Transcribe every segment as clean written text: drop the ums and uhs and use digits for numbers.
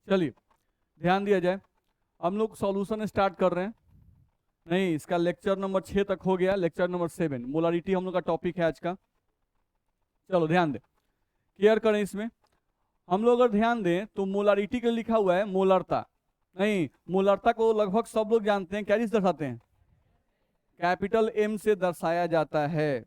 चलिए ध्यान दिया जाए। हम लोग सॉल्यूशन स्टार्ट कर रहे हैं। नहीं, इसका लेक्चर नंबर 6 तक हो गया, लेक्चर नंबर 7 मोलारिटी हम लोग का टॉपिक है आज का। चलो ध्यान दें, केयर करें इसमें। हम लोग अगर ध्यान दें तो मोलारिटी के लिखा हुआ है मोलरता। नहीं, मोलरता को लगभग सब लोग जानते हैं, क्या चीज दर्शाते हैं? कैपिटल एम से दर्शाया जाता है,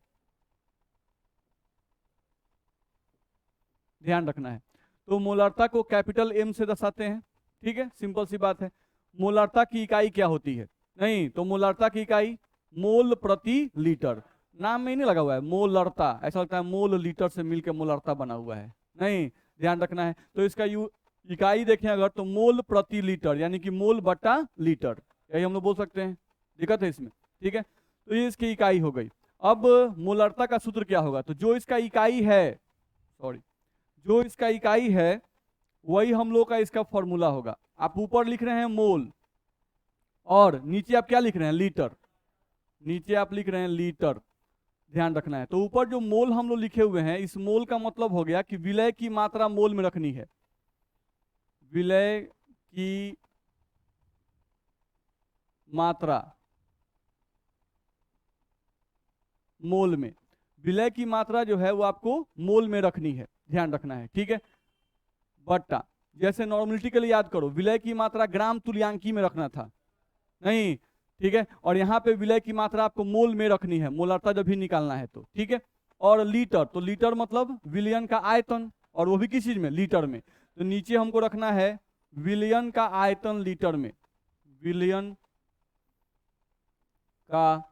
ध्यान रखना है। तो मोलरता को कैपिटल एम से दर्शाते हैं, ठीक है, सिंपल सी बात है। मोलरता की इकाई क्या होती है? नहीं, तो मोलरता की इकाई मोल प्रति लीटर। नाम में ही नहीं लगा हुआ है मोलरता, ऐसा लगता है मोल लीटर से मिलकर मोलरता बना हुआ है। नहीं, ध्यान रखना है। तो इसका इकाई देखें अगर तो मोल प्रति लीटर, यानी कि मोल बटा लीटर, यही हम लोग बोल सकते हैं। दिक्कत है इसमें, ठीक है। तो ये इसकी इकाई हो गई। अब मोलरता का सूत्र क्या होगा? तो जो इसका इकाई है, सॉरी, जो इसका इकाई है वही हम लोग का इसका फॉर्मूला होगा। आप ऊपर लिख रहे हैं मोल और नीचे आप क्या लिख रहे हैं? लीटर। नीचे आप लिख रहे हैं लीटर, ध्यान रखना है। तो ऊपर जो मोल हम लोग लिखे हुए हैं, इस मोल का मतलब हो गया कि विलय की मात्रा मोल में रखनी है। विलय की मात्रा मोल में, विलय की मात्रा जो है वो आपको मोल में रखनी है, ध्यान रखना है, ठीक है। बट्टा, जैसे नॉर्मलिटी के लिए याद करो, विलय की मात्रा ग्राम तुल्यांकी में रखना था। नहीं, ठीक है। और यहाँ पे विलय की मात्रा आपको मोल में रखनी है, मोलरता जब भी निकालना है तो, ठीक है। और लीटर, तो लीटर मतलब विलयन का आयतन, और वो भी किस चीज में? लीटर में। तो नीचे हमको रखना है विलयन का आयतन लीटर में। विलयन का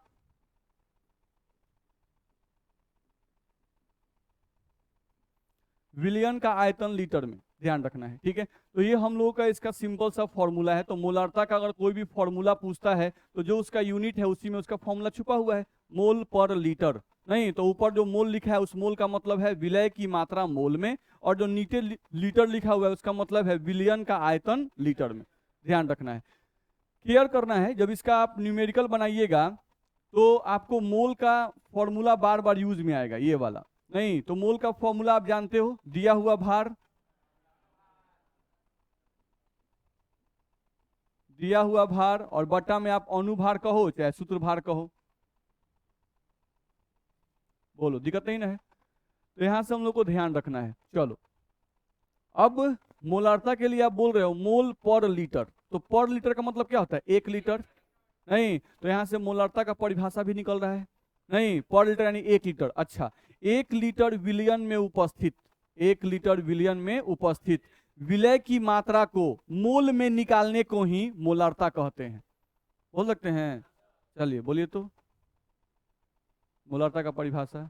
विलयन का आयतन लीटर में, ध्यान रखना है, ठीक है। तो ये हम लोगों का इसका सिंपल सा फॉर्मूला है। तो मोलारता का अगर कोई भी फॉर्मूला पूछता है तो जो उसका यूनिट है उसी में उसका फॉर्मूला छुपा हुआ है, मोल पर लीटर। नहीं, तो ऊपर जो मोल लिखा है उस मोल का मतलब है विलय की मात्रा मोल में, और जो नीचे लीटर लिखा हुआ है उसका मतलब है विलयन का आयतन लीटर में, ध्यान रखना है। क्लियर करना है, जब इसका आप न्यूमेरिकल बनाइएगा तो आपको मोल का फॉर्मूला बार बार यूज में आएगा, ये वाला। नहीं, तो मोल का फॉर्मूला आप जानते हो, दिया हुआ भार, दिया हुआ भार, और बटा में आप अनुभार कहो चाहे सूत्र भार कहो, बोलो, दिक्कत नहीं ना है। तो यहां से हम लोग को ध्यान रखना है। चलो, अब मोलारता के लिए आप बोल रहे हो मोल पर लीटर, तो पर लीटर का मतलब क्या होता है? 1 लीटर। नहीं, तो यहां से मोलारता का परिभाषा भी निकल रहा है। नहीं, पर लीटर यानी 1 लीटर। अच्छा, 1 लीटर विलयन में उपस्थित, 1 लीटर विलयन में उपस्थित विलय की मात्रा को मोल में निकालने को ही मोलारता कहते हैं। बोल सकते हैं? चलिए बोलिए तो, मोलारता का परिभाषा।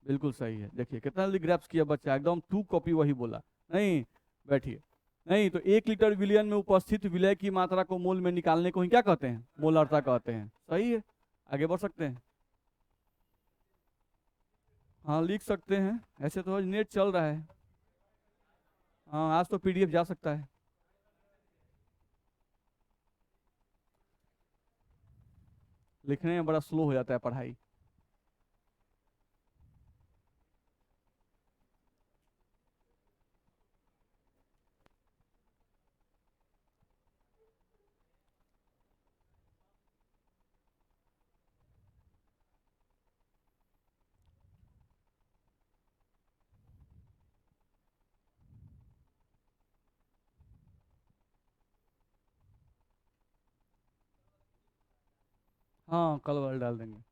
बिल्कुल सही है, देखिए कितना जल्दी ग्रैप्स किया बच्चा, एकदम टू कॉपी वही बोला। नहीं, बैठिए। नहीं, तो 1 लीटर विलयन में उपस्थित विलय की मात्रा को मोल में निकालने को ही क्या कहते हैं? मोलारता कहते हैं। सही है, आगे बढ़ सकते हैं। हाँ, लिख सकते हैं, ऐसे तो आज नेट चल रहा है। हाँ, आज तो पीडीएफ जा सकता है। लिखने में बड़ा स्लो हो जाता है पढ़ाई। हाँ, कल वाले डाल देंगे।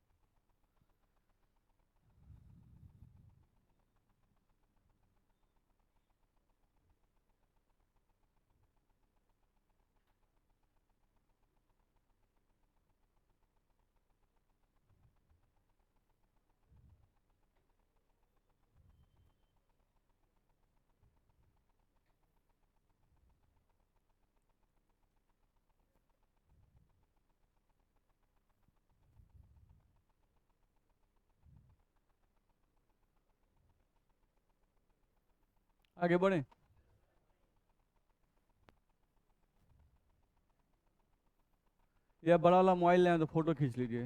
आगे बढ़े। या बड़ा वाला मोबाइल लें तो फोटो खींच लीजिए।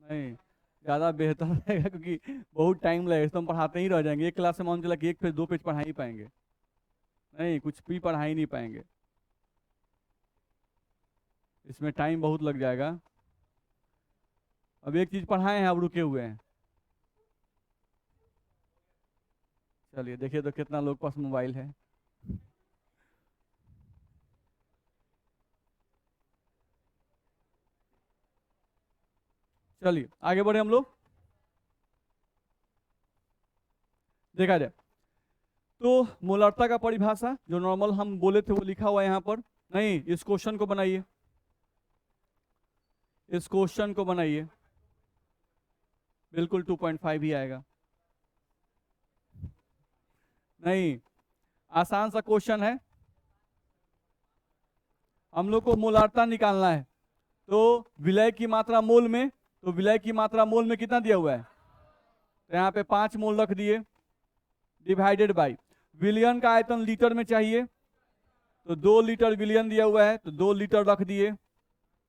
नहीं, ज़्यादा बेहतर रहेगा, क्योंकि बहुत टाइम लगेगा, तो हम पढ़ाते ही रह जाएंगे। एक क्लास में मान चला कि 1 पेज 2 पेज पढ़ा ही पाएंगे, नहीं कुछ भी पढ़ा ही नहीं पाएंगे, इसमें टाइम बहुत लग जाएगा। अब एक चीज पढ़ाए हैं, अब रुके हुए हैं। चलिए देखिए तो कितना लोग पास मोबाइल है। चलिए आगे बढ़े हम लोग, देखा जाए तो मोलारता का परिभाषा जो नॉर्मल हम बोले थे वो लिखा हुआ है यहाँ पर। नहीं, इस क्वेश्चन को बनाइए, इस क्वेश्चन को बनाइए, बिल्कुल 2.5 ही आएगा। नहीं, आसान सा क्वेश्चन है, हम लोग को मोलारता निकालना है। तो विलय की मात्रा मोल में, तो विलय की मात्रा मोल में कितना दिया हुआ है, तो यहाँ पे 5 मोल रख दिए, डिवाइडेड बाई विलियन का आयतन लीटर में चाहिए, तो 2 लीटर विलियन दिया हुआ है, तो 2 लीटर रख दिए।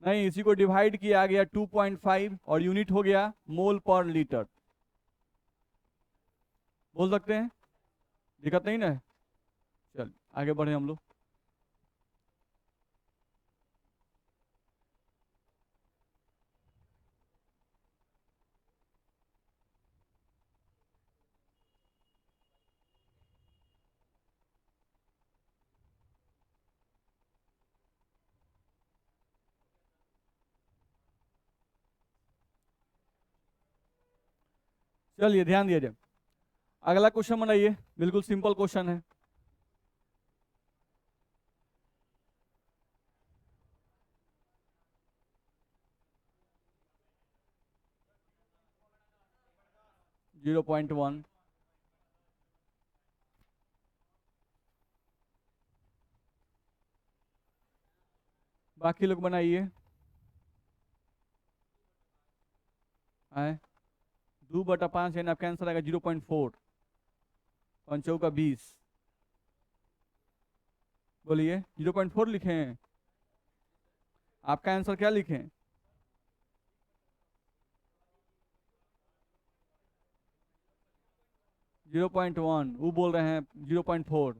नहीं, इसी को डिवाइड किया गया 2.5 और यूनिट हो गया मोल पर लीटर। बोल सकते हैं, दिक्कत नहीं ना है। चल आगे बढ़े हम लोग। चलिए ध्यान दिया जाए, अगला क्वेश्चन बनाइए, बिल्कुल सिंपल क्वेश्चन है। जीरो पॉइंट वन, बाकी लोग बनाइए। आए 2/5 यानी आपका आंसर आएगा 0.4, पंचों का 20। बोलिए 0.4 लिखे हैं, आपका आंसर क्या लिखे हैं? 0.1, वो बोल रहे हैं 0.4,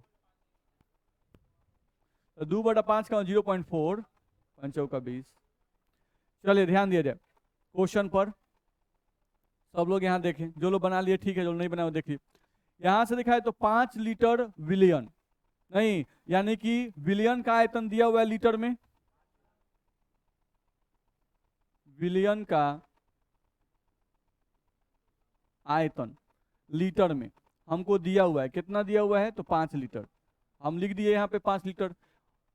2/5 का 0.4, पंचों का 20। चलिए ध्यान दिया जाए क्वेश्चन पर, सब लोग यहाँ देखें, जो लोग बना लिए ठीक है, जो नहीं बना वो देखिए। यहां से दिखा है तो 5 लीटर विलियन, नहीं यानी कि विलियन का आयतन दिया हुआ है लीटर में, विलियन का आयतन लीटर में हमको दिया हुआ है, कितना दिया हुआ है, तो 5 लीटर, हम लिख दिए यहाँ पे 5 लीटर।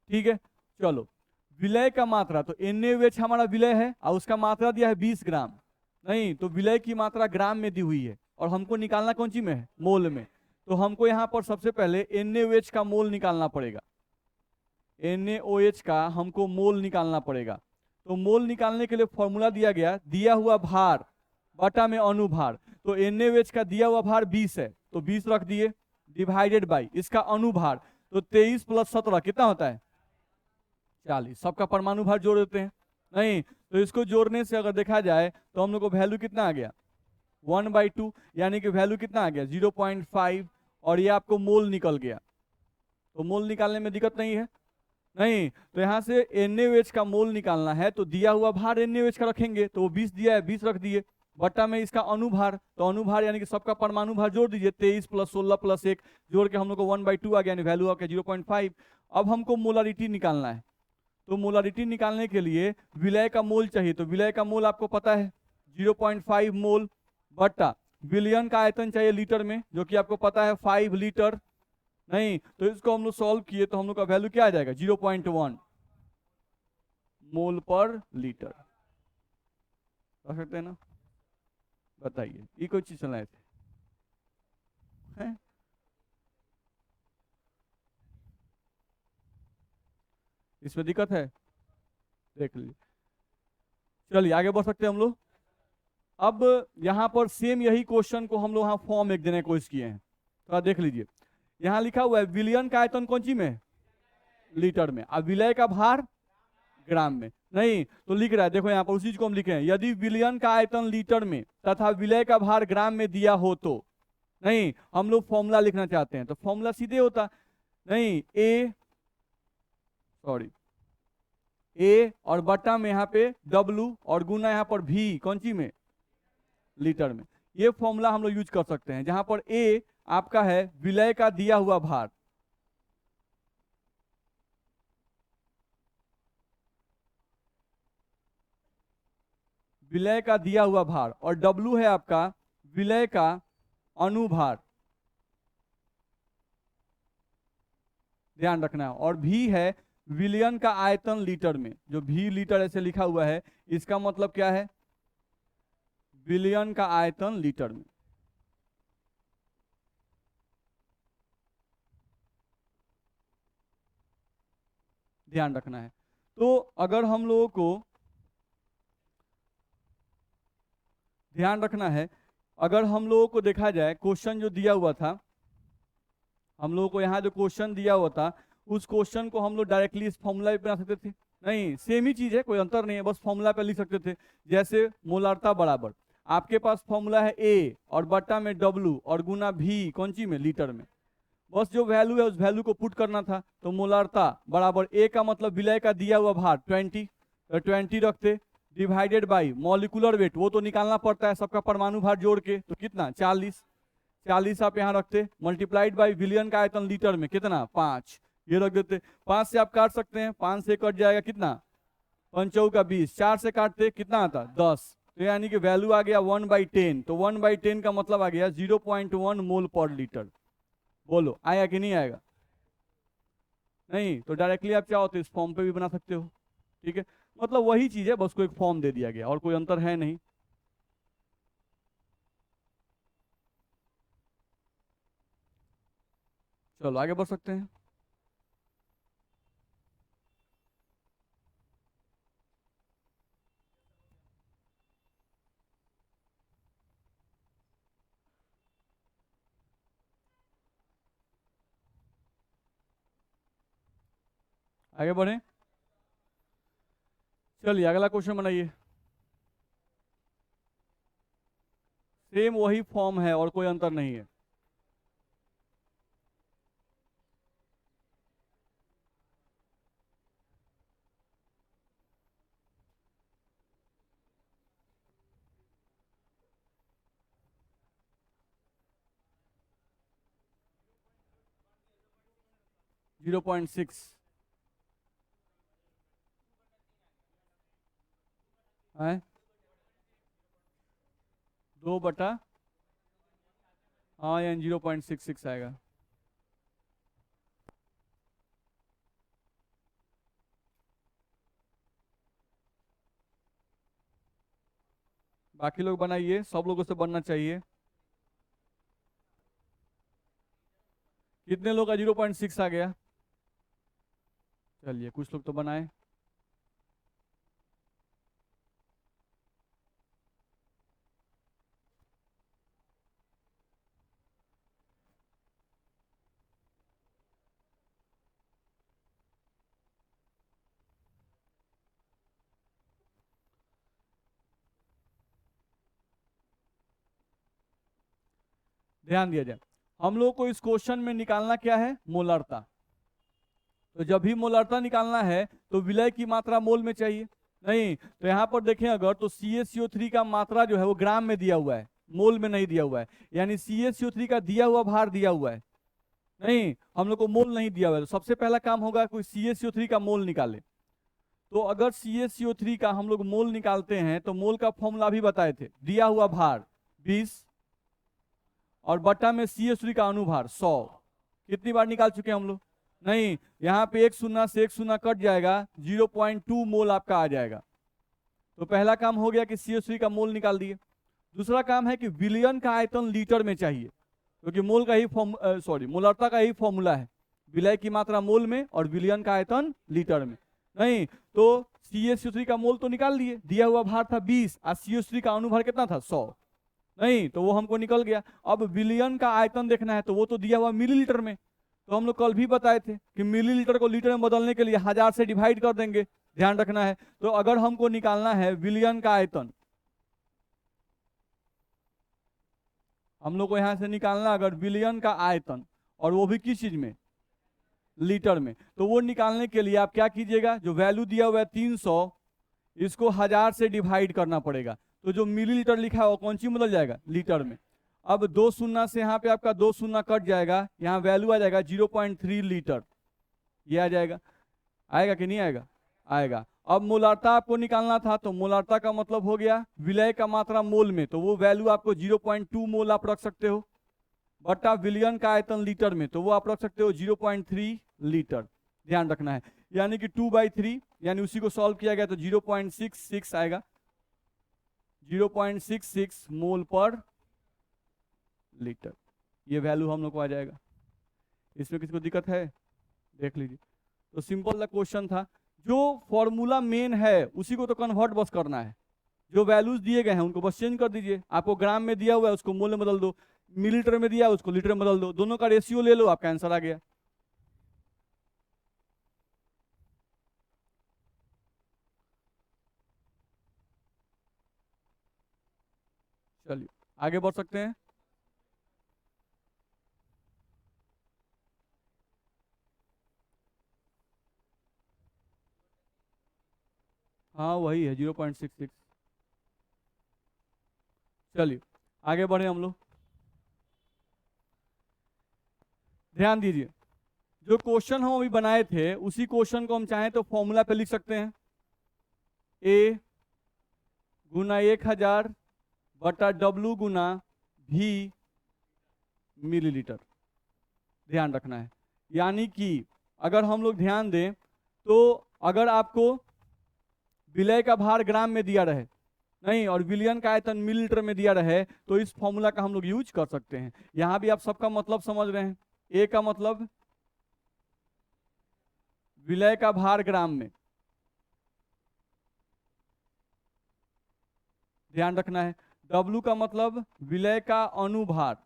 ठीक है, चलो विलय का मात्रा, तो NaOH हमारा विलय है और उसका मात्रा दिया है 20 ग्राम, नहीं तो विलय की मात्रा ग्राम में दी हुई है और हमको निकालना कौन सी में है, मोल में। तो हमको यहाँ पर सबसे पहले NaOH का मोल निकालना पड़ेगा, NaOH का हमको मोल निकालना पड़ेगा। तो मोल निकालने के लिए फॉर्मूला दिया गया, दिया हुआ भार बटा में अनुभार, तो NaOH का दिया हुआ भार 20 है, तो 20 रख दिए, डिवाइडेड बाई इसका अनुभार, तो 23 + 17 कितना होता है, 40। सबका परमाणु भार जोड़ देते हैं, नहीं तो इसको जोड़ने से अगर देखा जाए तो हम लोग को वैल्यू कितना आ गया, 1/2, यानी कि वैल्यू कितना आ गया 0.5, और ये आपको मोल निकल गया। तो मोल निकालने में दिक्कत नहीं है, नहीं तो यहाँ से NaOH का मोल निकालना है, तो दिया हुआ भार NaOH का रखेंगे, तो वो 20 दिया है, 20 रख दिए, बट्टा में इसका अनुभार, तो अनुभार यानी कि सबका परमाणु भार जोड़ दीजिए, 23 + 16 + 1 जोड़ के हम लोग को 1/2 आ गया, यानी वैल्यू आ गया 0.5। अब हमको मोलारिटी निकालना है, तो मोलारिटी निकालने के लिए विलय का मोल चाहिए, तो विलय का मोल आपको पता है 0.5 मोल, बट्टा विलियन का आयतन चाहिए लीटर में, जो कि आपको पता है 5 लीटर, नहीं तो इसको हम लोग सॉल्व किए तो हम लोग का वैल्यू क्या आ जाएगा 0.1 मोल पर लीटर। कर सकते हैं ना, बताइए ये कोई चीज चलाए थे हैं? इसमें दिक्कत है, देख लीजिए। चलिए आगे बढ़ सकते हैं हम लोग। अब यहां पर सेम यही क्वेश्चन को हम लोग यहाँ फॉर्म एक देने की कोशिश किए हैं, थोड़ा देख लीजिए। यहाँ लिखा हुआ है विलियन का आयतन कौन सी में है, लीटर में, अब विलय का भार ग्राम में। नहीं तो लिख रहा है, देखो यहाँ पर उसी चीज को हम लिखे हैं, यदि विलयन का आयतन लीटर में तथा विलय का भार ग्राम में दिया हो तो। नहीं, हम लोग फॉर्मूला लिखना चाहते हैं तो फॉर्मूला सीधे होता, नहीं ए और बटा में यहाँ पे W और गुना यहाँ पर V कौन सी में, लीटर में। ये फॉर्मूला हम लोग यूज कर सकते हैं, जहां पर A आपका है विलय का दिया हुआ भार, विलय का दिया हुआ भार, और W है आपका विलय का अनुभार, ध्यान रखना है, और V है विलयन का आयतन लीटर में। जो V लीटर ऐसे लिखा हुआ है, इसका मतलब क्या है, विलयन का आयतन लीटर में। ध्यान रखना है। तो अगर हम लोगों को ध्यान रखना है, अगर हम लोगों को देखा जाए क्वेश्चन जो दिया हुआ था, हम लोगों को यहाँ जो क्वेश्चन दिया हुआ था, उस क्वेश्चन को हम लोग डायरेक्टली इस फॉर्मूला पे बना सकते थे। नहीं, सेम ही चीज है, कोई अंतर नहीं है, बस फॉर्मूला पे लिख सकते थे। जैसे मोलारता बराबर, आपके पास फॉर्मूला है A और बट्टा में W और गुना V कौन सी में, लीटर में। बस जो वैल्यू है उस वैल्यू को पुट करना था। तो मोलारता बराबर A का मतलब विलय का दिया हुआ भार 20, तो 20 रखते, डिवाइडेड बाई मॉलिकुलर वेट, वो तो निकालना पड़ता है सबका परमाणु भार जोड़ के, तो कितना 40 आप यहाँ रखते, मल्टीप्लाइड बाई विलियन का आयतन लीटर में कितना 5, ये रख देते। 5 से आप काट सकते हैं, 5 से कट जाएगा कितना, 5 का 20, 4 से काटते कितना आता 10, तो यानी कि वैल्यू आ गया 1/10। तो 1/10 का मतलब आ गया 0.1 मोल पर लीटर। बोलो आया कि नहीं आएगा। नहीं तो डायरेक्टली आप चाहो तो इस फॉर्म पे भी बना सकते हो, ठीक है, मतलब वही चीज है, बस को एक फॉर्म दे दिया गया और कोई अंतर है नहीं। चलो आगे बढ़ सकते हैं। आगे बढ़े, चलिए अगला क्वेश्चन बनाइए। सेम वही फॉर्म है और कोई अंतर नहीं है। जीरो पॉइंट सिक्स है, 2 बटा, हाँ यानी 0.66 आएगा। बाकी लोग बनाइए, सब लोगों से बनना चाहिए। कितने लोग का 0.6 आ गया, चलिए कुछ लोग तो बनाए। ध्यान दिया जाए, हम लोग को इस क्वेश्चन में निकालना क्या है, मोलरता। तो जब भी मोलरता निकालना है तो विलय की मात्रा मोल में चाहिए। नहीं तो यहाँ पर देखें अगर, तो CaCO3 का मात्रा जो है वो ग्राम में दिया हुआ है, मोल में नहीं दिया हुआ है, यानी CaCO3 का दिया हुआ भार दिया हुआ है, नहीं हम लोग को मोल नहीं दिया हुआ है। तो सबसे पहला काम होगा कोई CaCO3 का मोल निकाले। तो अगर CaCO3 का हम लोग मोल निकालते हैं तो मोल का फॉर्मूला भी बताए थे, दिया हुआ भार 20 और बट्टा में CaCO3 का अनुभार 100। कितनी बार निकाल चुके हैं हम लोग, नहीं यहाँ पे एक शून्य से एक शून्य कट जाएगा, 0.2 मोल आपका आ जाएगा। तो पहला काम हो गया कि CaCO3 का मोल निकाल दिए। दूसरा काम है कि विलयन का आयतन लीटर में चाहिए, क्योंकि मोल का ही मोलरता का ही फॉर्मूला है, विलय की मात्रा मोल में और विलयन का आयतन लीटर में। नहीं तो CaCO3 का मोल तो निकाल लिए, दिया हुआ भार था 20 और CaCO3 का अनुभार कितना था 100, नहीं तो वो हमको निकल गया। अब विलयन का आयतन देखना है तो वो तो दिया हुआ मिलीलीटर में, तो हम लोग कल भी बताए थे कि मिलीलीटर को लीटर में बदलने के लिए 1000 से डिवाइड कर देंगे, ध्यान रखना है। तो अगर हमको निकालना है विलयन का आयतन, हम लोग को यहां से निकालना अगर विलयन का आयतन, और वो भी किस चीज में, लीटर में, तो वो निकालने के लिए आप क्या कीजिएगा, जो वैल्यू दिया हुआ है 300, इसको 1000 से डिवाइड करना पड़ेगा। तो जो मिलीलीटर लिखा है वो कौन सी बदल जाएगा, लीटर में। अब 2 शून्य से यहाँ पे आपका 2 शून्य कट जाएगा, यहाँ वैल्यू आ जाएगा 0.3 लीटर, ये आ जाएगा। आएगा कि नहीं आएगा, आएगा। अब मोलारता आपको निकालना था, तो मोलारता का मतलब हो गया विलय का मात्रा मोल में, तो वो वैल्यू आपको 0.2 मोल आप रख सकते हो, बटा विलयन का आयतन लीटर में, तो वो आप रख सकते हो 0.3 लीटर। ध्यान रखना है, यानी कि 2/3, यानी उसी को सॉल्व किया गया तो 0.66 आएगा, 0.66 मोल पर लीटर, ये वैल्यू हम लोग को आ जाएगा। इसमें किसी को दिक्कत है, देख लीजिए। तो सिंपल सा क्वेश्चन था, जो फॉर्मूला मेन है उसी को तो कन्वर्ट बस करना है, जो वैल्यूज दिए गए हैं उनको बस चेंज कर दीजिए। आपको ग्राम में दिया हुआ है उसको मोल में बदल दो, मिलीलीटर में दिया है उसको लीटर में बदल दो, दोनों का रेशियो ले लो, आपका आंसर आ गया। चलिए आगे बढ़ सकते हैं। हाँ वही है 0.66। चलिए आगे बढ़े हम लोग, ध्यान दीजिए। जो क्वेश्चन हम अभी बनाए थे उसी क्वेश्चन को हम चाहें तो फॉर्मूला पे लिख सकते हैं, ए गुना 1000 बटा W गुना V मिलीलीटर। ध्यान रखना है, यानी कि अगर हम लोग ध्यान दें तो अगर आपको विलय का भार ग्राम में दिया रहे नहीं और विलयन का आयतन मिलीलीटर में दिया रहे, तो इस फॉर्मूला का हम लोग यूज कर सकते हैं। यहां भी आप सबका मतलब समझ रहे हैं, ए का मतलब विलय का भार ग्राम में, ध्यान रखना है। W का मतलब विलय का अनुभार,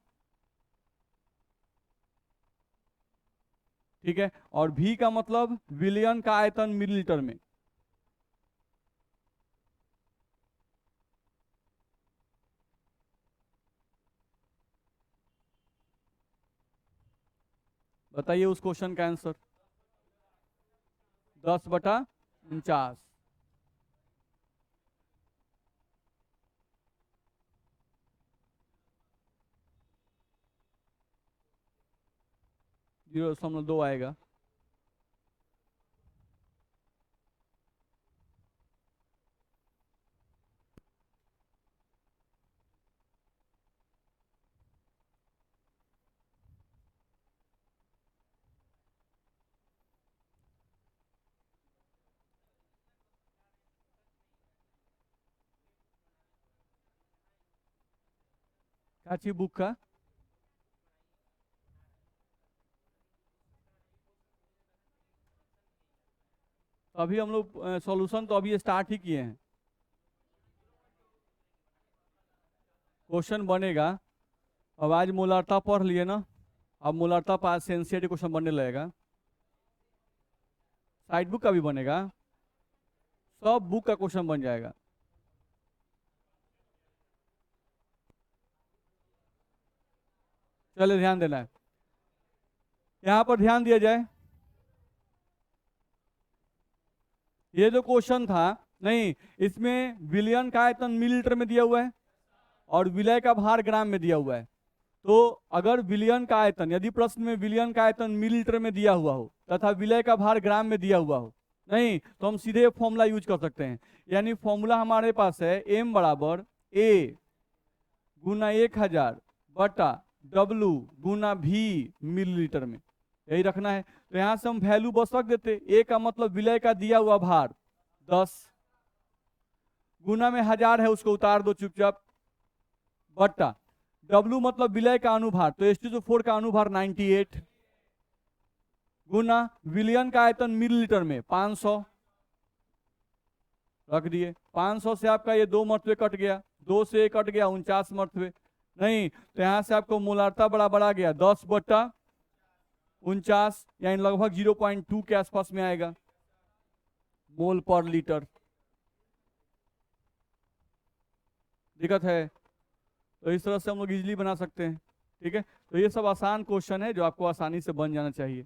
ठीक है, और V का मतलब विलयन का आयतन मिलीलीटर में। बताइए उस क्वेश्चन का आंसर, 10/49। जीरो दशमलव 2 आएगा। क्या चाहिए बुक का, अभी हम लोग सॉल्यूशन तो अभी स्टार्ट ही किए हैं, क्वेश्चन बनेगा। अब आज मोलारता पढ़ लिए ना, अब मोलारता पास से एनसीईआरटी क्वेश्चन बनने लगेगा, साइड बुक का भी बनेगा, सब बुक का क्वेश्चन बन जाएगा। चलिए ध्यान देना है, यहां पर ध्यान दिया जाए। ये जो क्वेश्चन था नहीं, इसमें विलयन का आयतन मिलीलीटर में दिया हुआ है और विलय का भार ग्राम में दिया हुआ है। तो अगर विलयन का आयतन, यदि प्रश्न में विलयन का आयतन मिलीलीटर में दिया हुआ हो तथा विलय का भार ग्राम में दिया हुआ हो नहीं, तो हम सीधे फॉर्मूला यूज कर सकते हैं। यानी फॉर्मूला हमारे पास है m बराबर a गुना 1000 बटा W गुना V मिलीलीटर में, यही रखना है। तो यहां से हम वैल्यू बस रख देते, a का मतलब विलय का दिया हुआ भार 10, गुना में 1000 है उसको उतार दो चुपचाप, बटा W मतलब विलय का अनुभार, तो H2SO4 का अनुभार 98, गुना विलयन का आयतन मिलीलीटर में 500 रख दिए। 500 से आपका ये 2 मरतबे कट गया, 2 से 1 कट गया 49 मरतबे नहीं, तो यहां से आपको मोलारता बराबर आ गया 10/49, यानी लगभग 0.2 के आसपास में आएगा। मोल पर लीटर। दिक्कत है? तो इस तरह से हम लोग इजीली बना सकते हैं। ठीक है, तो ये सब आसान क्वेश्चन है जो आपको आसानी से बन जाना चाहिए।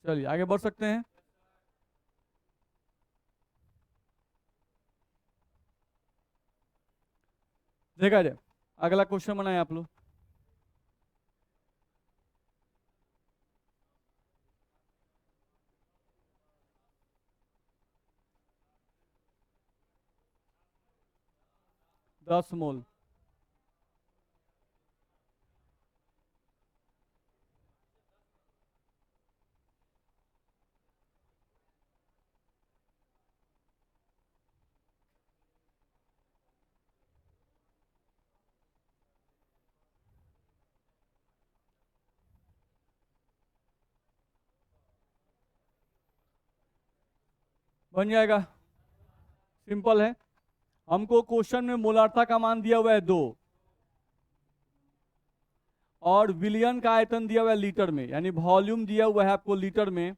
चलिए आगे बढ़ सकते हैं। देखा जाए, अगला क्वेश्चन बनाए आप लोग। दस मोल। बन जाएगा, सिंपल है। हमको क्वेश्चन में मोलार्था का मान दिया हुआ है 2 और विलियन का आयतन दिया हुआ है लीटर में, यानी वॉल्यूम दिया हुआ है आपको लीटर में,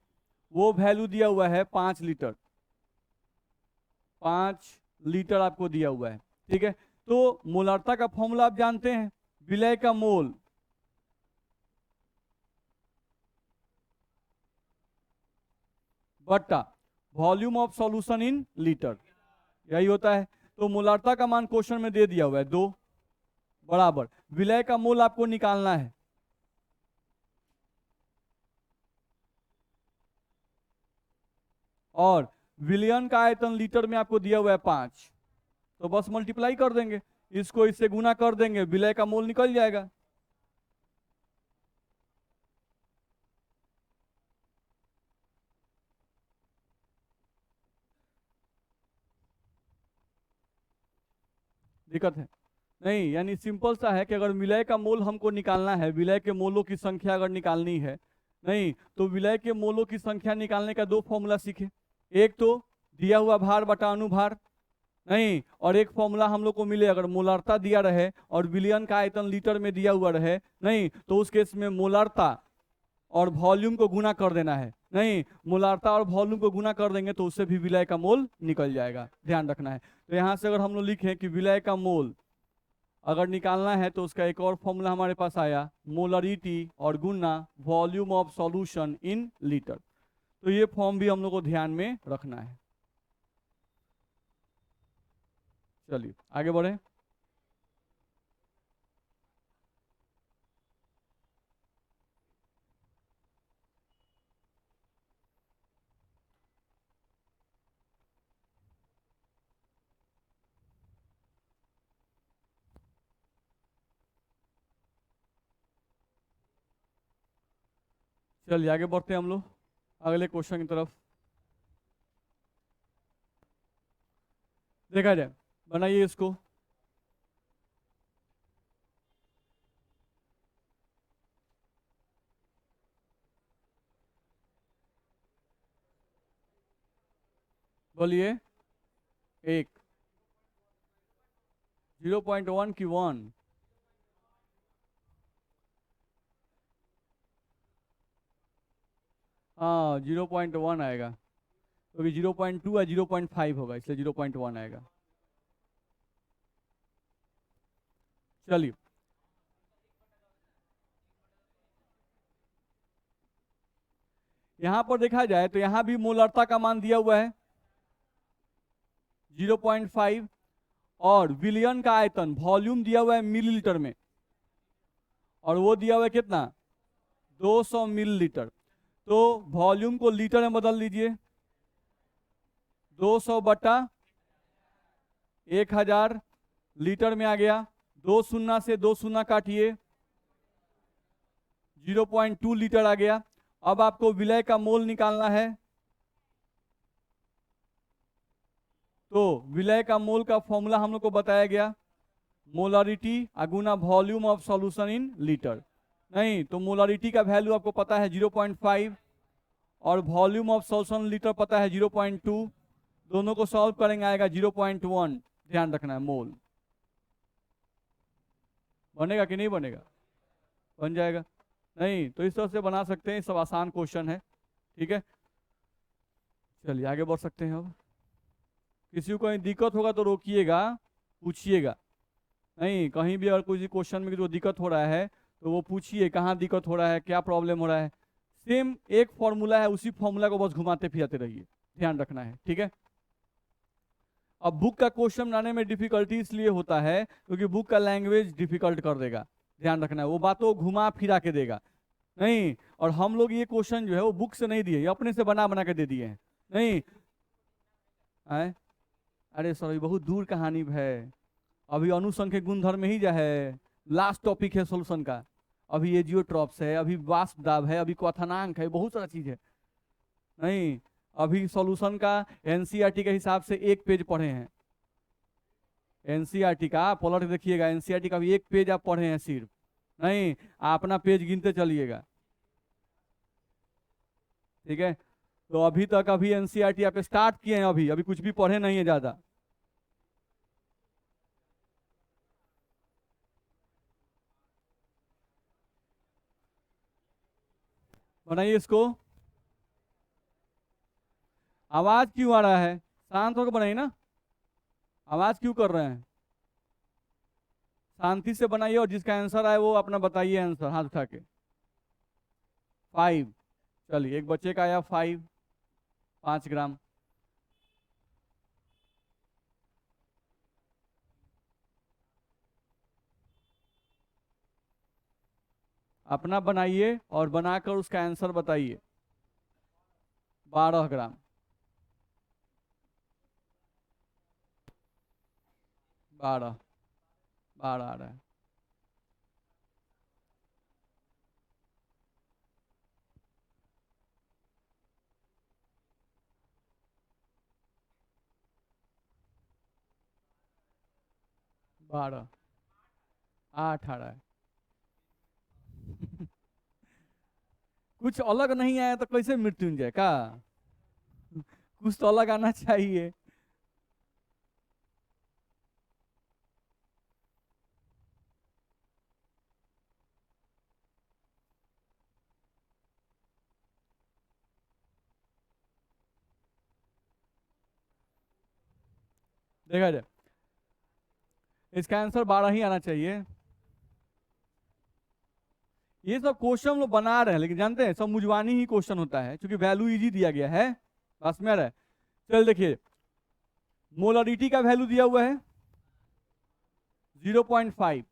वो वैल्यू दिया हुआ है 5 लीटर। 5 लीटर आपको दिया हुआ है। ठीक है, तो मोलार्था का फॉर्मूला आप जानते हैं, विलय का मोल बट्टा volume of solution in litre, यही होता है। तो मोलार्था का मान क्वेश्चन में दे दिया हुआ है 2 बराबर विलय का मोल आपको निकालना है, और विलियन का आयतन लीटर में आपको दिया हुआ है 5। तो बस मल्टीप्लाई कर देंगे, इसको इससे गुना कर देंगे, विलय का मोल निकल जाएगा। दिक्कत है? नहीं, यानी सिंपल सा है कि अगर विलय का मोल हमको निकालना है, विलय के मोलों की संख्या अगर निकालनी है, नहीं तो विलय के मोलों की संख्या निकालने का 2 फॉर्मूला सीखे। एक तो दिया हुआ भार बटा अनुभार, नहीं, और एक फॉर्मूला हम लोग को मिले अगर मोलार्ता दिया रहे और विलियन का आयतन लीटर में दिया हुआ रहे, नहीं तो उस केस में मोलार्ता और वॉल्यूम को गुना कर देना है। नहीं, मोलार्ता और वॉल्यूम को गुना कर देंगे तो उससे भी विलय का मोल निकल जाएगा, ध्यान रखना है। तो यहां से अगर हम लोग लिखें कि विलय का मोल अगर निकालना है तो उसका एक और फॉर्मूला हमारे पास आया, मोलरिटी और गुना volume of solution in litre. तो ये फॉर्म भी हम लोग को ध्यान में रखना है। चलिए आगे बढ़े। चलिए आगे बढ़ते हैं हम लोग अगले क्वेश्चन की तरफ। देखा जाए, बनाइए इसको। बोलिए। 1, 0.1 की 1? हाँ 0.1 आएगा, क्योंकि 0.2 या 0.5 होगा, इसलिए 0.1 आएगा। चलिए, यहां पर देखा जाए तो यहां भी मोलार्ता का मान दिया हुआ है 0.5 और विलियन का आयतन वॉल्यूम दिया हुआ है मिलीलीटर में, और वो दिया हुआ है कितना, 200 मिलीलीटर। तो वॉल्यूम को लीटर में बदल लीजिए, 200 बटा 1000 लीटर में आ गया। 2 शून्य से 2 शून्य काटिए, 0.2 लीटर आ गया। अब आपको विलय का मोल निकालना है, तो विलय का मोल का फॉर्मूला हम लोग को बताया गया, molarity Guna volume of solution in litre. नहीं, तो मोलारिटी का वैल्यू आपको पता है 0.5 और वॉल्यूम ऑफ सॉल्यूशन लीटर पता है 0.2। दोनों को सॉल्व करेंगे आएगा 0.1। ध्यान रखना है मोल। बनेगा कि नहीं बनेगा? बन जाएगा। नहीं तो इस तरह से बना सकते हैं, सब आसान क्वेश्चन है। ठीक है, चलिए आगे बढ़ सकते हैं। अब किसी को कहीं दिक्कत होगा तो रोकिएगा, पूछिएगा। नहीं, कहीं भी अगर कोई क्वेश्चन में जो दिक्कत हो रहा है तो वो पूछिए, कहाँ दिक्कत हो रहा है, क्या प्रॉब्लम हो रहा है। सेम एक फॉर्मूला है, उसी फॉर्मूला को बस घुमाते फिराते रहिए, ध्यान रखना है। ठीक है, अब बुक का क्वेश्चन बनाने में डिफिकल्टी इसलिए होता है क्योंकि बुक का लैंग्वेज डिफिकल्ट कर देगा। ध्यान रखना है, वो बातों घुमा फिरा के देगा। नहीं, और हम लोग ये क्वेश्चन जो है वो बुक से नहीं दिए, ये अपने से बना बना के दे दिए हैं। नहीं है, अरे सॉरी, बहुत दूर कहानी है। अभी अनुसंख्यक गुणधर्म में ही जो है लास्ट टॉपिक है सोल्यूशन का। अभी ये जियोट्रॉप्स है, अभी वाष्प दाब है, अभी क्वथनांक है, बहुत सारा चीज है। नहीं, अभी सॉल्यूशन का एनसीईआरटी के हिसाब से एक पेज पढ़े हैं। एनसीईआरटी का पलट देखिएगा, एनसीईआरटी का भी एक पेज आप पढ़े हैं सिर्फ। नहीं, आप अपना पेज गिनते चलिएगा। ठीक है, तो अभी तक अभी एनसीईआरटी आप स्टार्ट किए हैं, अभी अभी कुछ भी पढ़े नहीं है ज्यादा। बनाइए इसको। आवाज क्यों आ रहा है? शांत होकर बनाइए ना। आवाज क्यों कर रहे हैं? शांति से बनाइए, और जिसका आंसर आए वो अपना बताइए आंसर हाथ उठा के। 5। चलिए, एक बच्चे का आया 5 ग्राम। अपना बनाइए और बनाकर उसका आंसर बताइए। 12 ग्राम। 12 12 आ रहा है। बारह 8 आ रहा है। कुछ अलग नहीं आया तो कैसे मृत्युंजय का? कुछ तो अलग आना चाहिए। देखा जाए, इसका आंसर 12 ही आना चाहिए। ये सब क्वेश्चन हम लोग बना रहे हैं, लेकिन जानते हैं सब मुजवानी ही क्वेश्चन होता है, क्योंकि वैल्यू इजी दिया गया है। बस में आ रहा है। चल देखिए, मोलरिटी का वैल्यू दिया हुआ है 0.5।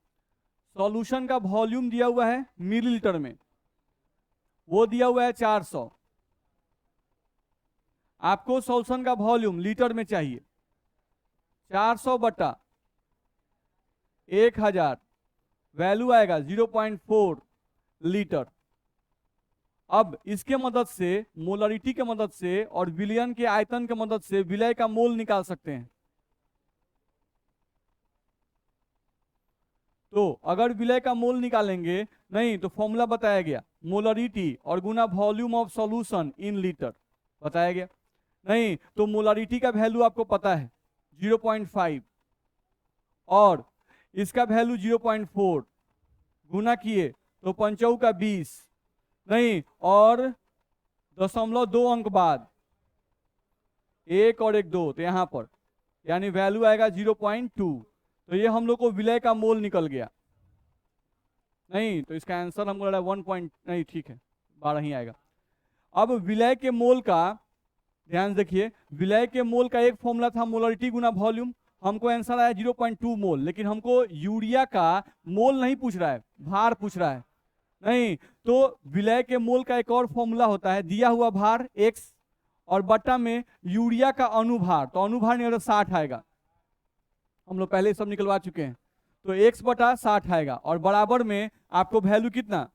सॉल्यूशन का वॉल्यूम दिया हुआ है मिलीलीटर में, वो दिया हुआ है 400। आपको सॉल्यूशन का वॉल्यूम लीटर में चाहिए। 400 बटा 1000, वैल्यू आएगा 0.4 लीटर। अब इसके मदद से, मोलरिटी के मदद से और विलयन के आयतन के मदद से विलय का मोल निकाल सकते हैं। तो अगर विलय का मोल निकालेंगे, नहीं तो फॉर्मूला बताया गया, मोलरिटी और गुना volume of solution in litre बताया गया। नहीं तो मोलरिटी का वैल्यू आपको पता है 0.5 और इसका वैल्यू 0.4, गुना किए तो 5 का 20, नहीं और 0.2 अंक बाद 1 और 1 2, तो यहां पर यानी वैल्यू आएगा 0.2। तो ये हम लोग को विलय का मोल निकल गया। नहीं तो इसका आंसर हमको लग रहा है 1 पॉइंट, नहीं ठीक है 12 ही आएगा। अब विलय के मोल का ध्यान देखिए, विलय के मोल का एक फॉर्मूला था मोलरिटी गुना वॉल्यूम। हमको आंसर आया 0.2 मोल, लेकिन हमको यूरिया का मोल नहीं पूछ रहा है, भार पूछ रहा है। नहीं तो विलय के मोल का एक और फॉर्मूला होता है, दिया हुआ भार x और बट्टा में यूरिया का अनुभार, तो अनुभार नहीं 60 आएगा। हम लोग पहले सब निकलवा चुके हैं। तो x बटा 60 आएगा और बराबर में आपको वैल्यू कितना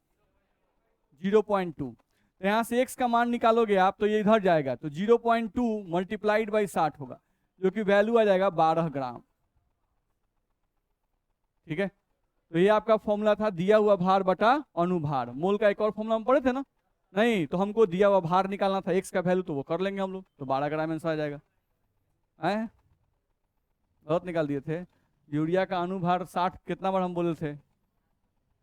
0.2। तो यहां से x का मान निकालोगे आप तो ये इधर जाएगा, तो 0.2 मल्टीप्लाइड बाई 60 होगा, जो कि वैल्यू आ जाएगा 12 ग्राम। ठीक है, तो ये आपका फॉर्मूला था दिया हुआ भार बटा अनुभार। मोल का एक और फॉर्मूला हम पढ़े थे ना? नहीं, तो हमको दिया हुआ भार निकालना था, एक्स का वैल्यू, तो वो कर लेंगे हम लोग, तो 12 ग्राम आंसर आ जाएगा। है बहुत निकाल दिए थे। यूरिया का अनुभार 60 कितना बार हम बोले थे?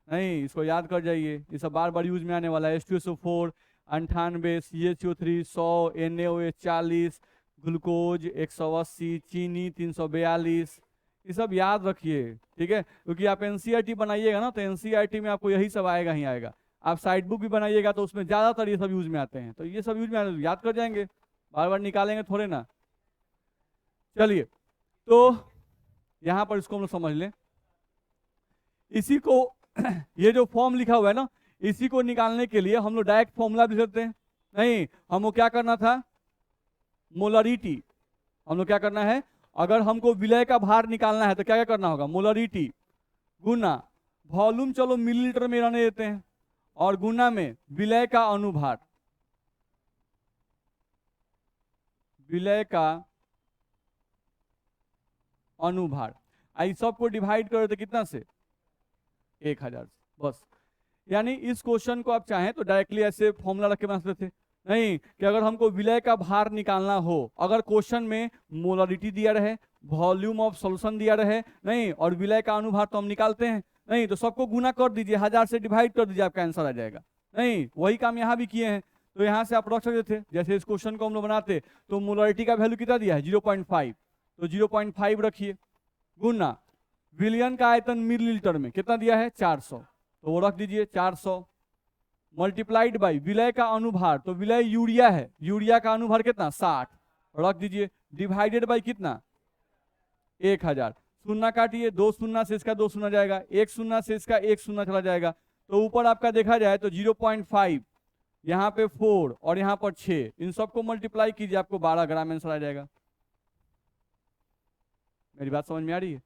नहीं, इसको याद कर जाइए, ये सब बार बार यूज में आने वाला है। H2SO4 98, CHO3 100, NaOH 40, ग्लूकोज 180, चीनी 342, ये सब याद रखिए, ठीक है, क्योंकि आप एनसीईआरटी बनाइएगा ना, तो एनसीईआरटी में आपको यही सब आएगा ही आएगा। आप साइड बुक भी बनाइएगा तो उसमें ज्यादातर ये सब यूज में आते हैं, तो ये सब यूज में आते याद कर जाएंगे, बार बार निकालेंगे थोड़े ना। चलिए, तो यहां पर इसको हम लोग समझ लें, इसी को ये जो फॉर्म लिखा हुआ है ना, इसी को निकालने के लिए हम लोग डायरेक्ट फॉर्मूला भी लिखते हैं। नहीं, हमको क्या करना था? मोलरिटी। हम लोग क्या करना है, अगर हमको विलय का भार निकालना है तो क्या क्या करना होगा? मोलरिटी गुना वॉल्यूम, चलो मिलीलीटर में रहने देते हैं, और गुना में विलय का अनुभार, विलय का अनुभार, आई सबको डिवाइड करो तो कितना से? 1000 से, बस। यानी इस क्वेश्चन को आप चाहें तो डायरेक्टली ऐसे फॉर्मूला रख के बना सकते थे। नहीं, कि अगर हमको विलय का भार निकालना हो, अगर क्वेश्चन में मोलरिटी दिया रहे, वॉल्यूम ऑफ सॉल्यूशन दिया रहे, नहीं, और विलय का अनुभार तो हम निकालते हैं, नहीं, तो सबको गुना कर दीजिए, 1000 से डिवाइड कर दीजिए, आपका आंसर आ जाएगा। नहीं, वही काम यहाँ भी किए हैं, तो यहाँ से आप रख सकते थे। जैसे इस क्वेश्चन को हम लोग बनाते तो मोलरिटी का वैल्यू कितना दिया है? 0.5, तो 0.5 रखिए, गुना विलियन का आयतन मिलीलीटर में कितना दिया है? 400, तो वो रख दीजिए 400, मल्टीप्लाइड बाई विलय का अनुभार, तो विलय यूरिया है, यूरिया का अनुभार कितना? 60, रख दीजिए, डिवाइडेड बाई कितना? 1000, शून्य काटिए, 2 शून्य से इसका 2 शून्य जाएगा, 1 शून्य से इसका 1 शून्य चला जाएगा, तो ऊपर आपका देखा जाए तो 0.5, यहाँ पे 4 और यहाँ पर 6, इन सबको मल्टीप्लाई कीजिए, आपको 12 ग्राम आंसर आ जाएगा। मेरी बात समझ में आ रही है?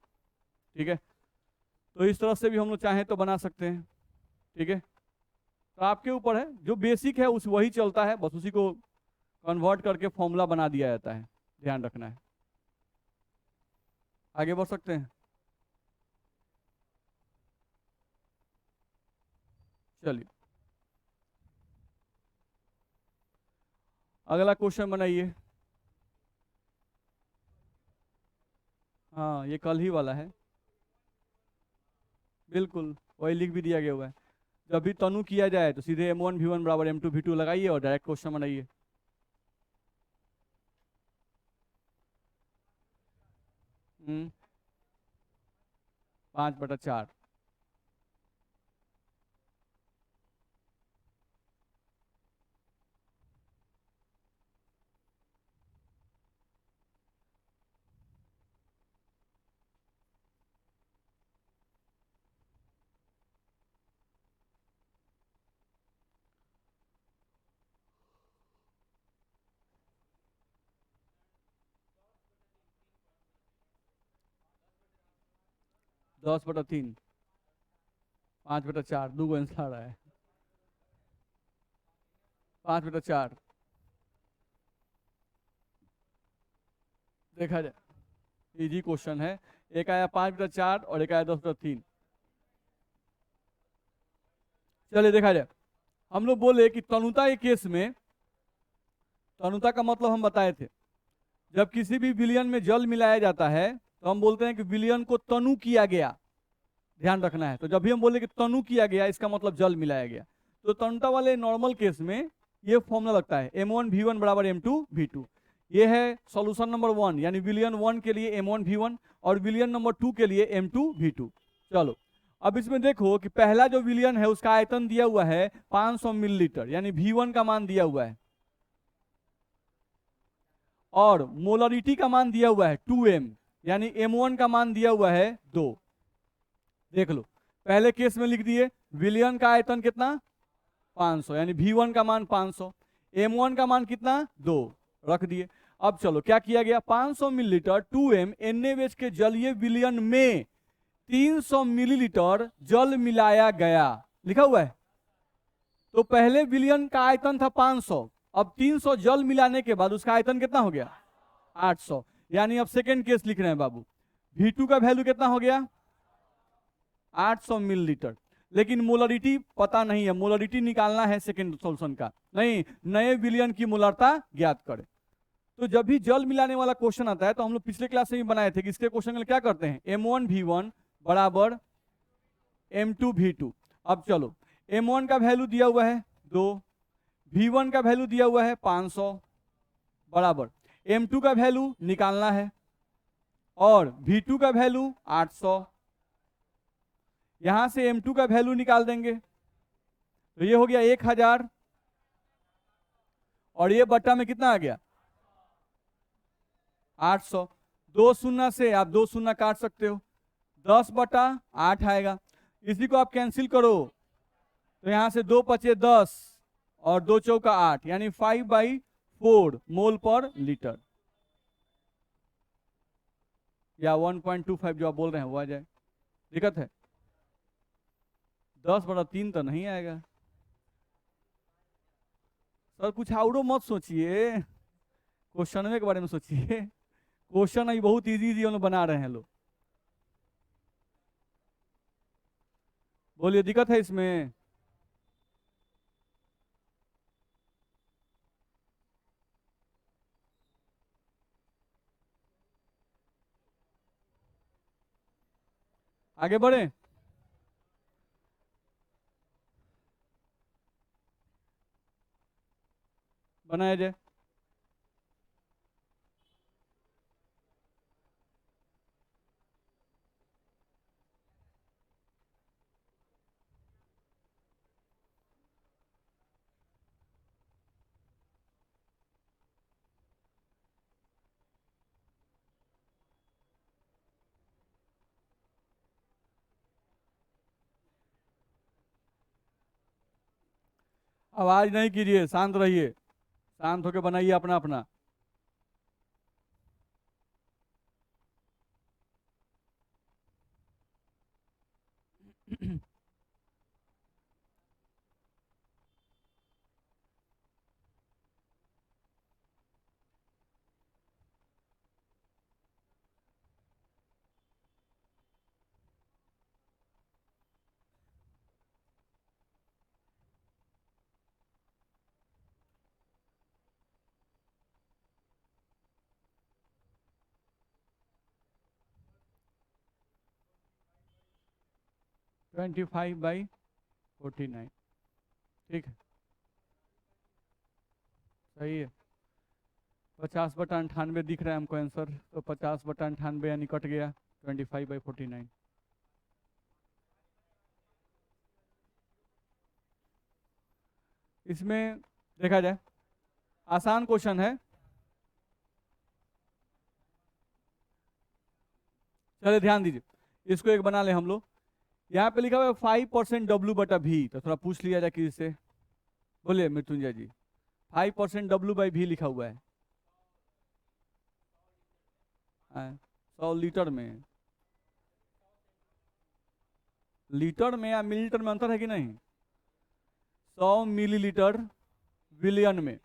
ठीक है, तो इस तरह से भी हम लोग चाहें तो बना सकते हैं, ठीक है, तो आपके ऊपर है, जो बेसिक है उस वही चलता है, बस उसी को कन्वर्ट करके फॉर्मूला बना दिया जाता है, ध्यान रखना है। आगे बढ़ सकते हैं? चलिए, अगला क्वेश्चन बनाइए। हाँ, ये कल ही वाला है, बिल्कुल वही लिख भी दिया गया हुआ है। जब भी तनु किया जाए तो सीधे m1 v1 बराबर m2 v2 लगाइए और डायरेक्ट क्वेश्चन बनाइए। हम्म, 5/4, दस बटा तीन, 5/4, दो आंसर आ रहा है, 5/4 देखा जाए, इजी क्वेश्चन है। एक आया 5/4 और एक आया 10/3। चलिए देखा जाए, हम लोग बोले कि तनुता के केस में, तनुता का मतलब हम बताए थे, जब किसी भी विलयन में जल मिलाया जाता है तो हम बोलते हैं कि विलयन को तनु किया गया, ध्यान रखना है। तो जब भी हम बोले कि तनु किया गया, इसका मतलब जल मिलाया गया। तो तनुता वाले नॉर्मल केस में ये फॉर्मूला लगता है m1 v1 बराबर m2 v2। ये है सॉल्यूशन नंबर 1, यानी विलियन 1 के लिए m1 v1 और विलियन नंबर 2 के लिए m2 v2। चलो, अब इसमें देखो कि पहला जो विलियन है उसका आयतन दिया हुआ है 500 मिलीलीटर, यानी v1 का मान दिया हुआ है, और मोलरिटी का मान दिया हुआ है 2m, यानी m1 का मान दिया हुआ है 2। देख लो, पहले केस में लिख दिए विलियन का आयतन कितना? 500, यानी v1 का मान 500, m1 का मान कितना? 2, रख दिए। अब चलो क्या किया गया, 500 मिलीलीटर 2m NaOH के जलीय विलयन में 300 मिलीलीटर जल मिलाया गया, लिखा हुआ है। तो पहले विलयन का आयतन था 500, अब 300 जल मिलाने के बाद उसका आयतन कितना हो गया? 800। यानी अब सेकेंड केस लिख रहे हैं बाबू, v2 का वैल्यू कितना हो गया? 800 मिलीलीटर, लेकिन मोलरिटी पता नहीं है, मोलरिटी निकालना है सेकेंड सॉल्यूशन का, नहीं नए विलयन की मोलरता ज्ञात करें। तो जब भी जल मिलाने वाला क्वेश्चन आता है तो हम लोग पिछले क्लास में भी बनाए थे कि इसके क्वेश्चन में क्या करते हैं, M1V1 बराबर M2V2। अब चलो M1 का वैल्यू दिया हुआ है 2, V1 का वैल्यू दिया हुआ है 500 बराबर M2 का वैल्यू निकालना है और V2 का वैल्यू 800। यहां से M2 का वैल्यू निकाल देंगे तो ये हो गया 1000 और ये बट्टा में कितना आ गया 800। 2 शून्य से आप 2 शून्य काट सकते हो, 10/8 आएगा। इसी को आप कैंसिल करो तो यहां से 2 बचे 10 और 2 चौका 8, यानी 5/4 मोल पर लीटर, या 1.25 जो आप बोल रहे हैं वो आ जाए। दिक्कत है 10/3 तो नहीं आएगा। सर कुछ और मत सोचिए, क्वेश्चन के बारे में सोचिए, क्वेश्चन अभी बहुत इजी हम लोग बना रहे हैं लोग। बोलिए दिक्कत है इसमें? आगे बढ़े। बनाया जाए। आवाज नहीं कीजिए, शांत रहिए, शांत होकर बनाइए अपना अपना। (25/49) ठीक है, सही है। 50/98 दिख रहा है हमको आंसर, तो 50/98 यानी कट गया 25/49। इसमें देखा जाए आसान क्वेश्चन है, चलिए ध्यान दीजिए, इसको एक बना ले हम लोग। यहाँ पे लिखा हुआ है 5% W/V, तो थोड़ा पूछ लिया जाए किसी से। बोलिए मृत्युंजय जी, 5% W/V लिखा हुआ है 100 लीटर में, लीटर में या मिलीलीटर में अंतर है कि नहीं? 100 मिलीलीटर विलियन में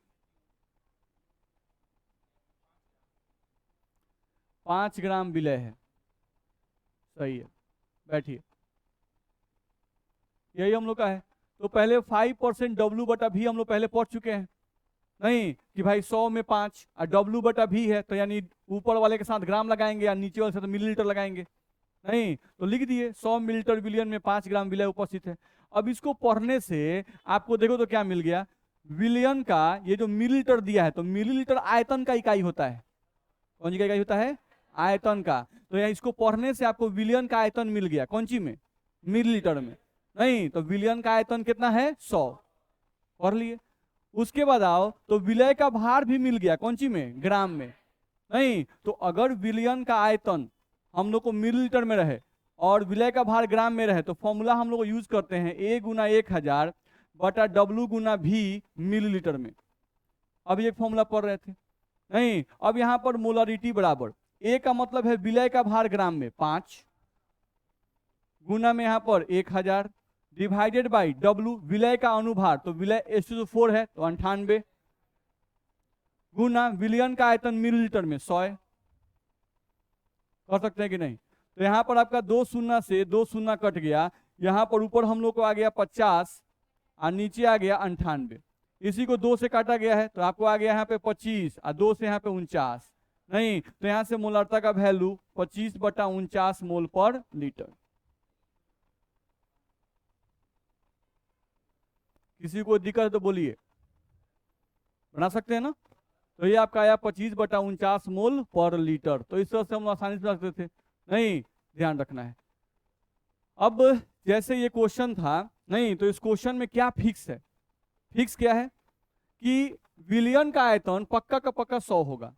5 ग्राम विलय है, सही है। बैठिए, यही हम लोग का है। तो पहले 5% W/V हम लोग पहले पढ़ चुके हैं, नहीं कि भाई 100 में 5 और W/V है तो यानी ऊपर वाले के साथ ग्राम लगाएंगे या नीचे वाले के साथ मिलीलीटर लगाएंगे, नहीं तो लिख दिए 100 मिलीलीटर विलियन में 5 ग्राम विलय उपस्थित है। अब इसको पढ़ने से आपको देखो तो क्या मिल गया, विलियन का ये जो मिलीलीटर दिया है तो मिलीलीटर आयतन का इकाई होता है। कौन सी का इकाई होता है? आयतन का। तो यहाँ इसको पढ़ने से आपको विलियन का आयतन मिल गया, कौन सी में? मिलीलीटर में, नहीं तो विलियन का आयतन कितना है? 100, पढ़ लिए। उसके बाद आओ तो विलय का भार भी मिल गया, कौन सी में? ग्राम में, नहीं तो अगर विलियन का आयतन हम लोग को मिलीलीटर में रहे और विलय का भार ग्राम में रहे तो फॉर्मूला हम लोग यूज करते हैं A गुना 1000 बटा W गुना V मिलीलीटर में। अब ये फॉर्मूला पढ़ रहे थे, नहीं अब यहां पर मोलरिटी बराबर A का मतलब है विलय का भार ग्राम में 5 गुना में यहां पर 1000 डिवाइडेड बाई W विलय का अनुभार, तो विलय H2O4 है तो 98 गुना विलियन का आयतन मिलीलीटर में 100 कर सकते हैं कि नहीं? तो यहाँ पर आपका 2 शून्य से 2 शून्य कट गया, यहाँ पर ऊपर हम लोग को आ गया 50 और नीचे आ गया 98। इसी को 2 से काटा गया है तो आपको आ गया यहाँ पे 25 और 2 से यहाँ पे 49। नहीं तो यहाँ से मोलारता का वैल्यू 25/49 मोल पर लीटर। किसी को दिक्कत है तो बोलिए, बना सकते हैं ना। तो ये आपका आया 25/49 मोल पर लीटर। तो इस तरह से हम आसानी से रखते थे, नहीं ध्यान रखना है। अब जैसे ये क्वेश्चन था, नहीं तो इस क्वेश्चन में क्या फिक्स है, फिक्स क्या है कि विलियन का आयतन पक्का का पक्का 100 होगा।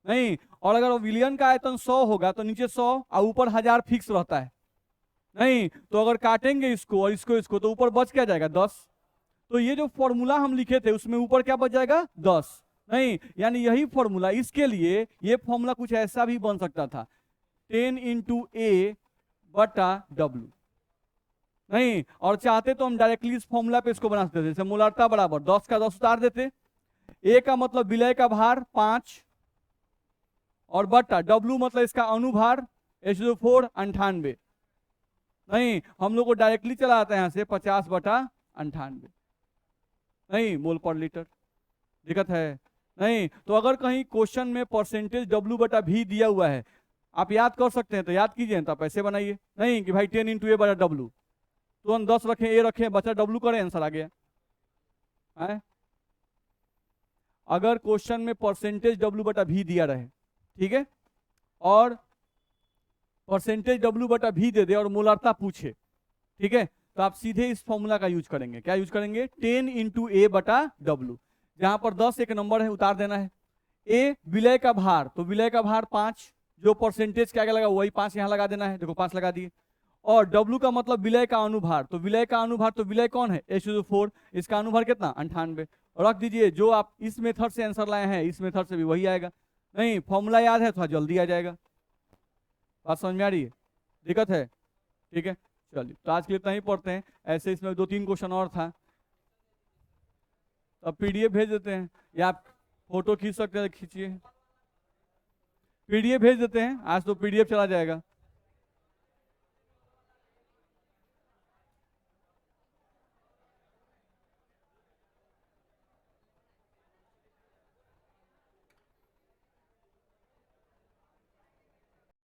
नहीं, और अगर विलियन का आयतन 100 होगा तो नीचे 100 और ऊपर 1000 फिक्स रहता है। नहीं तो अगर काटेंगे इसको और इसको तो ऊपर बच क्या जाएगा 10। तो ये जो फॉर्मूला हम लिखे थे उसमें ऊपर क्या बच जाएगा 10। नहीं यानी यही फॉर्मूला, इसके लिए ये फॉर्मूला कुछ ऐसा भी बन सकता था 10 × A/W। नहीं और चाहते तो हम डायरेक्टली इस फॉर्मूला पे इसको बना सकते थे, जैसे मोलारता बराबर 10 का 10 उतार देते, A का मतलब विलय का भार 5 और बटा W मतलब इसका अनुभार H2O4 98। नहीं हम लोग को डायरेक्टली चला आता है यहाँ से 50/98, नहीं मोल पर लीटर। दिक्कत है नहीं। तो अगर कहीं क्वेश्चन में परसेंटेज W/V दिया हुआ है, आप याद कर सकते हैं तो याद कीजिए, तो आप ऐसे बनाइए, नहीं कि भाई 10 × A/W, तुरंत 10 रखें, A रखें, बचा W करें, आंसर आ गया है। अगर क्वेश्चन में परसेंटेज W/V दिया रहे, ठीक है, और परसेंटेज W/V दे दे और मोलारता पूछे, ठीक है, तो आप सीधे इस फॉर्मूला का यूज करेंगे। क्या यूज करेंगे 10 × A/W। जहां पर 10 एक नंबर है उतार देना है। A विलय का भार, तो विलय का भार 5, जो परसेंटेज क्या लगा वही 5 यहां लगा देना है, देखो 5 लगा दिए। और W का मतलब विलय का अनुभार, तो विलय का अनुभार, तो विलय कौन है H2O4, इसका अनुभार कितना 98। रख दीजिए, जो आप इस मेथड से आंसर लाए हैं इस मेथड से भी वही आएगा। नहीं फॉर्मूला याद है थोड़ा जल्दी आ जाएगा। बात समझ में आ रही है, दिक्कत है, ठीक है। चलिए तो आज के लिए इतना ही पढ़ते हैं, ऐसे इसमें 2-3 क्वेश्चन और था, अब PDF भेज देते हैं, या आप फोटो खींच सकते हैं, खींचिए, PDF भेज देते हैं, आज तो PDF चला जाएगा।